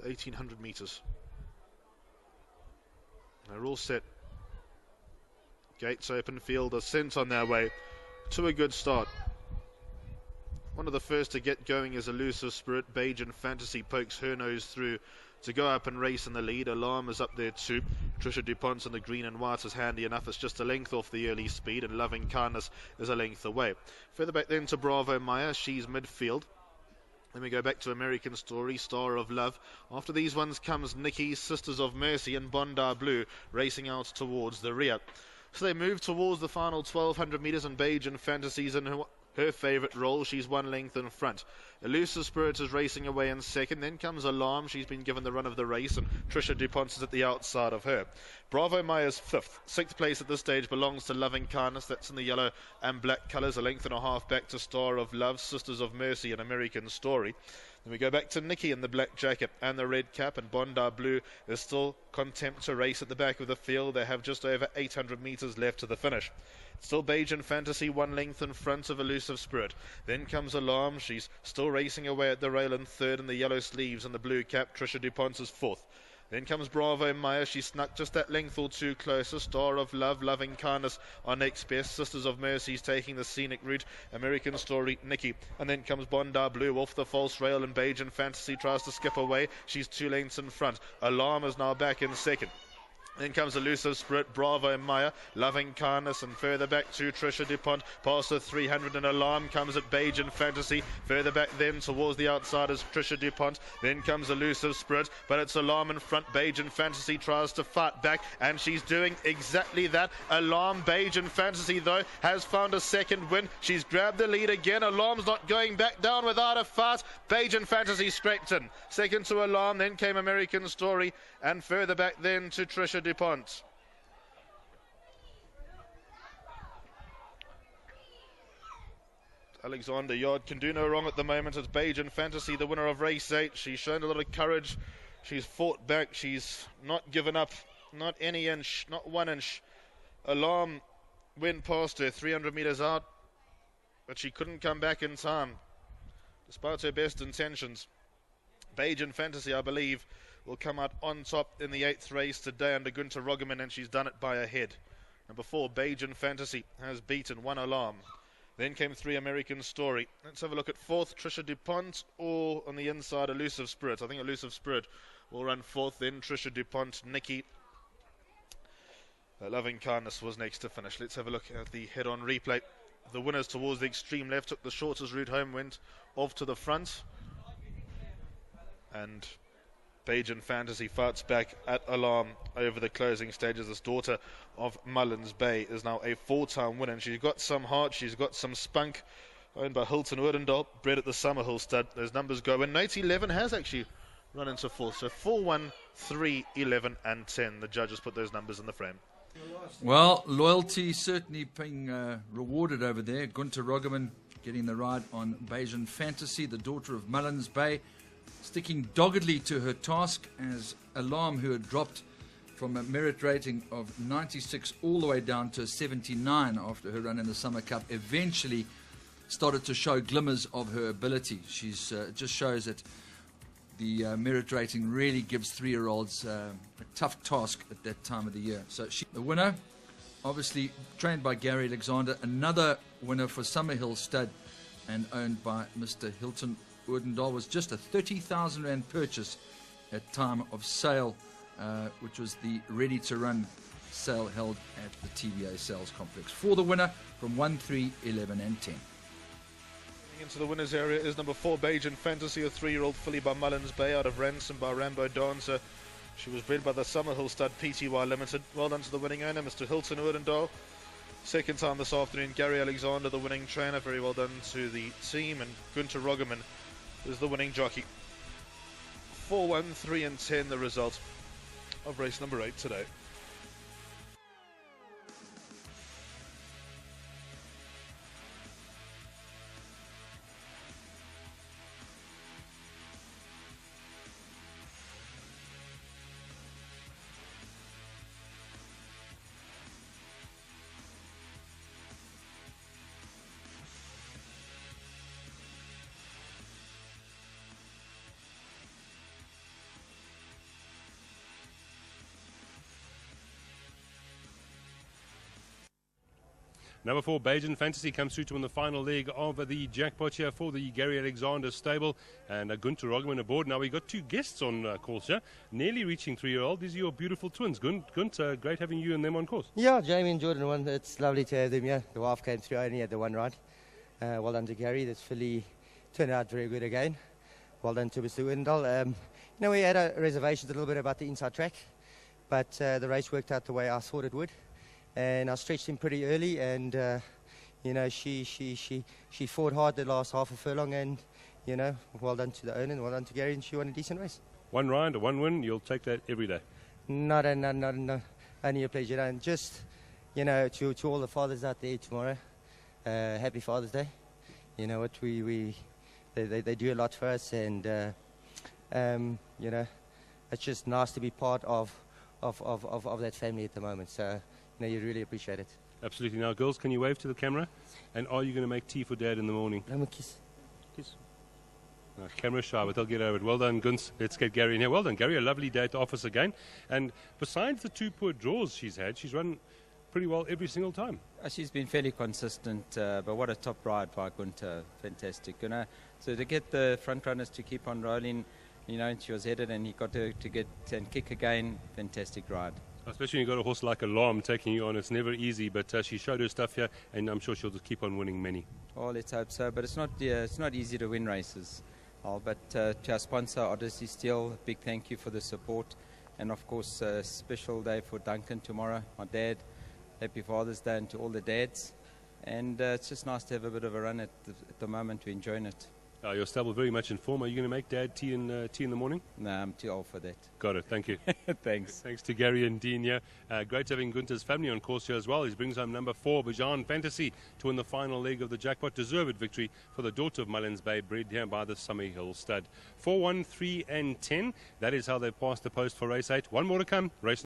1800 meters. They're all set. Gates open, field are sent on their way to a good start. One of the first to get going is Elusive Spirit. Bajan Fantasy pokes her nose through to go up and race in the lead. Alarm is up there too. Trisha DuPont in the green and white is handy enough. It's just a length off the early speed, and Loving Kindness is a length away. Further back then to Bravo Maya. She's midfield. Then we go back to American Story, Star of Love. After these ones comes Nikki, Sisters of Mercy, and Bondi Blue racing out towards the rear. So they move towards the final 1200 metres, and Bajan Fantasy's in her favourite role. She's one length in front. Elusive Spirit is racing away in second. Then comes Alarm. She's been given the run of the race, and Trisha DuPont is at the outside of her. Bravo Maya's fifth. Sixth place at this stage belongs to Loving Kindness. That's in the yellow and black colours. A length and a half back to Star of Love, Sisters of Mercy, and American Story. Then we go back to Nikki in the black jacket and the red cap, and Bondi Blue is still content to race at the back of the field. They have just over 800 metres left to the finish. Still Bajan Fantasy one length in front of Elusive Spirit. Then comes Alarm. She's still racing away at the rail in third, in the yellow sleeves and the blue cap. Trisha DuPont is fourth. Then comes Bravo Maya. She snuck just that length or two closer. Star of Love, Loving Kindness are next best. Sisters of Mercy's taking the scenic route. American Story, Nikki. And then comes Bondi Blue off the false rail, and Bajan Fantasy tries to skip away. She's 2 lengths in front. Alarm is now back in second. Then comes Elusive Spirit, Bravo Maya, Loving Kindness, and further back to Trisha DuPont, past the 300, and Alarm comes at Bajan Fantasy. Further back then towards the outside is Trisha DuPont. Then comes Elusive Spirit, but it's Alarm in front. Bajan Fantasy tries to fight back, and she's doing exactly that. Alarm, Bajan Fantasy, though, has found a second win. She's grabbed the lead again. Alarm's not going back down without a fight. Bajan Fantasy scraped in. Second to Alarm, then came American Story, and further back then to Trisha DuPont. Alexander Yard can do no wrong at the moment. It's Bajan Fantasy, the winner of race 8. She's shown a lot of courage. She's fought back. She's not given up. Not any inch. Not 1 inch. Alarm went past her 300 metres out, but she couldn't come back in time, despite her best intentions. Bajan Fantasy, I believe, will come out on top in the 8th race today under Gunter Roggeman, and she's done it by a head. Number 4, Bajan Fantasy, has beaten 1 Alarm. Then came 3, American Story. Let's have a look at 4th, Trisha DuPont, or on the inside, Elusive Spirit. I think Elusive Spirit will run 4th, then Trisha DuPont, Nikki. Loving Kindness was next to finish. Let's have a look at the head-on replay. The winners towards the extreme left took the shortest route home, went off to the front, and Bajan Fantasy fights back at Alarm over the closing stages. This daughter of Mullins Bay is now a 4-time winner, and she's got some heart, she's got some spunk. Owned by Hilton Oudendal, bred at the Summerhill stud. Those numbers go in. Note 11 has actually run into 4th, so 4, 1, 3, 11 and 10. The judges put those numbers in the frame. Well, loyalty certainly being rewarded over there. Gunter Roggeman getting the ride on Bajan Fantasy, the daughter of Mullins Bay, sticking doggedly to her task as Alarm, who had dropped from a merit rating of 96 all the way down to 79 after her run in the Summer Cup, eventually started to show glimmers of her ability. She's just shows that the merit rating really gives 3-year-olds a tough task at that time of the year. So the winner, obviously trained by Gary Alexander, another winner for Summerhill Stud and owned by Mr. Hilton Oudendal, was just a 30,000 Rand purchase at time of sale, which was the ready-to-run sale held at the TVA sales complex. For the winner from 1, 3, 11 and 10. Into the winners area is number 4, Bajan Fantasy, a 3-year-old filly by Mullins Bay out of Ransom by Rambo Dancer. She was bred by the Summerhill Stud Pty Limited. Well done to the winning owner, Mr. Hilton Oudendal. Second time this afternoon, Gary Alexander, the winning trainer. Very well done to the team, and Gunter Roggeman is the winning jockey. 4, 1, 3 and 10, the result of race number 8 today. Number 4, Bajan Fantasy, comes through to win the final leg of the jackpot here for the Gary Alexander stable. And Gunter Roggeman aboard. Now we got 2 guests on course here, nearly reaching 3-year-old. These are your beautiful twins. Gunter, great having you and them on course. Yeah, Jamie and Jordan won. It's lovely to have them here. The wife came through, only had the one ride. Well done to Gary. This filly turned out very good again. Well done to Mr. Wendell. We had reservations a little bit about the inside track, but the race worked out the way I thought it would. And I stretched him pretty early, and she fought hard the last half a furlong, and well done to the owner, and well done to Gary, and she won a decent race. 1 ride, 1 win, you'll take that every day. No, only a pleasure. And just to all the fathers out there tomorrow, happy Father's Day. You know what, they do a lot for us, and it's just nice to be part of that family at the moment. So you really appreciate it. Absolutely. Now, girls, can you wave to the camera? And are you going to make tea for Dad in the morning? I'm a kiss. Kiss. No, camera shy, but they'll get over it. Well done, Guns. Let's get Gary in here. Well done, Gary. A lovely day at the office again. And besides the 2 poor draws she's had, she's run pretty well every single time. She's been fairly consistent, but what a top ride by Gunter. Fantastic. So to get the front runners to keep on rolling, she was headed and he got her to get and kick again. Fantastic ride. Especially when you've got a horse like Alarm taking you on. It's never easy, but she showed her stuff here, and I'm sure she'll just keep on winning many. Oh, let's hope so. But it's not easy to win races. But to our sponsor, Odyssey Steel, a big thank you for the support. And of course, a special day for Duncan tomorrow, my dad. Happy Father's Day and to all the dads. And it's just nice to have a bit of a run at the moment. We're enjoying it. Your stable very much in form. Are you going to make Dad tea in the morning? No, I'm too old for that. Got it. Thank you. Thanks. Thanks to Gary and Dean here. Great having Gunter's family on course here as well. He brings home number 4, Bajan Fantasy, to win the final leg of the jackpot. Deserved victory for the daughter of Mullins Bay, bred here by the Summerhill stud. 4, 1, 3 and 10. That is how they passed the post for race 8. One more to come. Race